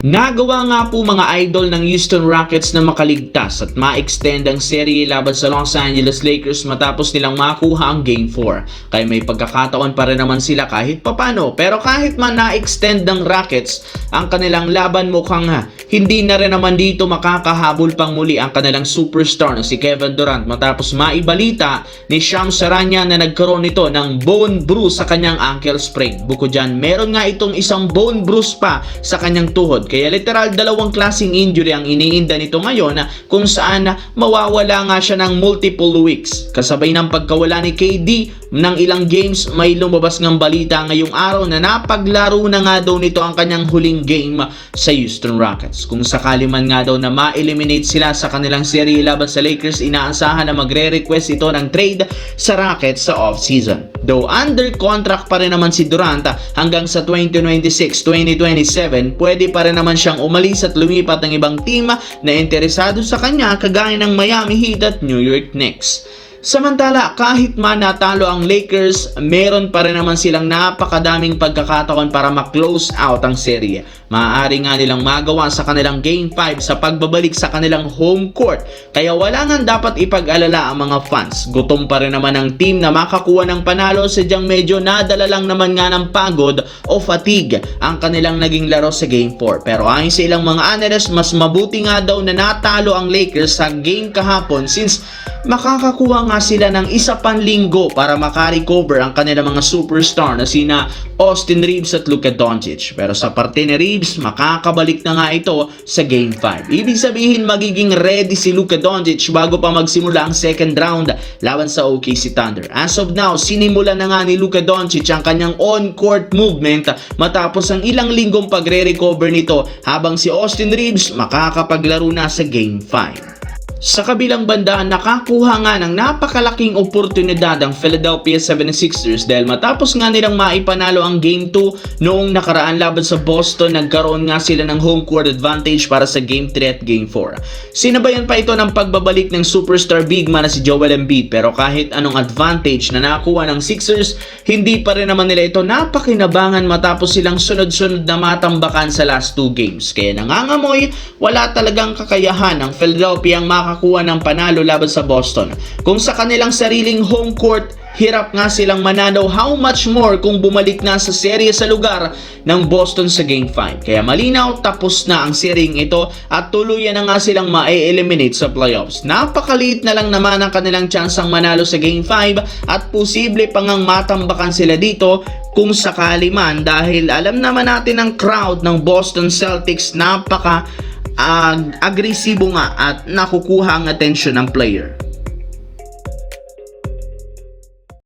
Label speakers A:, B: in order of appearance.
A: Nagawa nga po mga idol ng Houston Rockets na makaligtas at ma-extend ang serye laban sa Los Angeles Lakers matapos nilang makuha ang Game 4. Kaya may pagkakataon pa rin naman sila kahit papano. Pero kahit man na-extend ng Rockets ang kanilang laban, mukhang hindi na rin naman dito makakahabol pang muli ang kanilang superstar na si Kevin Durant matapos maibalita ni Shams Charania na nagkaroon nito ng bone bruise sa kanyang ankle sprain. Bukod dyan, meron nga itong isang bone bruise pa sa kanyang tuhod. Kaya literal dalawang klaseng injury ang iniinda nito ngayon kung saan mawawala nga siya ng multiple weeks. Kasabay ng pagkawala ni KD ng ilang games, may lumabas ng balita ngayong araw na napaglaro na nga daw nito ang kanyang huling game sa Houston Rockets. Kung sakali man nga daw na ma-eliminate sila sa kanilang serye laban sa Lakers, inaasahan na magre-request ito ng trade sa Rockets sa off-season. Though under contract pa rin naman si Durant hanggang sa 2026-2027, pwede pa rin naman siyang umalis at lumipat ng ibang team na interesado sa kanya kagaya ng Miami Heat at New York Knicks. Samantala, kahit man natalo ang Lakers, meron pa rin naman silang napakadaming pagkakataon para ma-close out ang serye. Maaari nga nilang magawa sa kanilang Game 5 sa pagbabalik sa kanilang home court. Kaya wala nga dapat ipag-alala ang mga fans. Gutom pa rin naman ang team na makakuha ng panalo, sadyang medyo nadala lang naman nga ng pagod o fatigue ang kanilang naging laro sa Game 4. Pero ayon sa ilang mga analysts, mas mabuti nga daw na natalo ang Lakers sa game kahapon since makakakuha nga sila ng isa pang linggo para makarecover ang kanilang mga superstar na sina Austin Reeves at Luka Doncic. Pero sa parte ni Reeves, makakabalik na nga ito sa Game 5. Ibig sabihin magiging ready si Luka Doncic bago pa magsimula ang second round laban sa OKC Thunder. As of now, sinimulan na nga ni Luka Doncic ang kanyang on-court movement matapos ang ilang linggong pagre-recover nito, habang si Austin Reeves makakapaglaro na sa Game 5. Sa kabilang banda, nakakuha nga ng napakalaking oportunidad ang Philadelphia 76ers dahil matapos nga nilang maipanalo ang Game 2 noong nakaraan laban sa Boston, nagkaroon nga sila ng home court advantage para sa Game 3 at Game 4. Sinabayan pa ito ng pagbabalik ng superstar big man na si Joel Embiid, pero kahit anong advantage na nakuha ng Sixers, hindi pa rin naman nila ito napakinabangan matapos silang sunod-sunod na matambakan sa last 2 games. Kaya nangangamoy, wala talagang kakayahan ng Philadelphia ang makakuha ng panalo laban sa Boston. Kung sa kanilang sariling home court, hirap nga silang manalo, how much more kung bumalik na sa serye sa lugar ng Boston sa Game 5. Kaya malinaw, tapos na ang seryeng ito at tuluyan na nga silang ma-eliminate sa playoffs. Napakaliit na lang naman ang kanilang tsansang manalo sa Game 5 at posible pang ang matambakan sila dito kung sakali man, dahil alam naman natin ang crowd ng Boston Celtics agresibo nga at nakukuha ang atensyon ng player.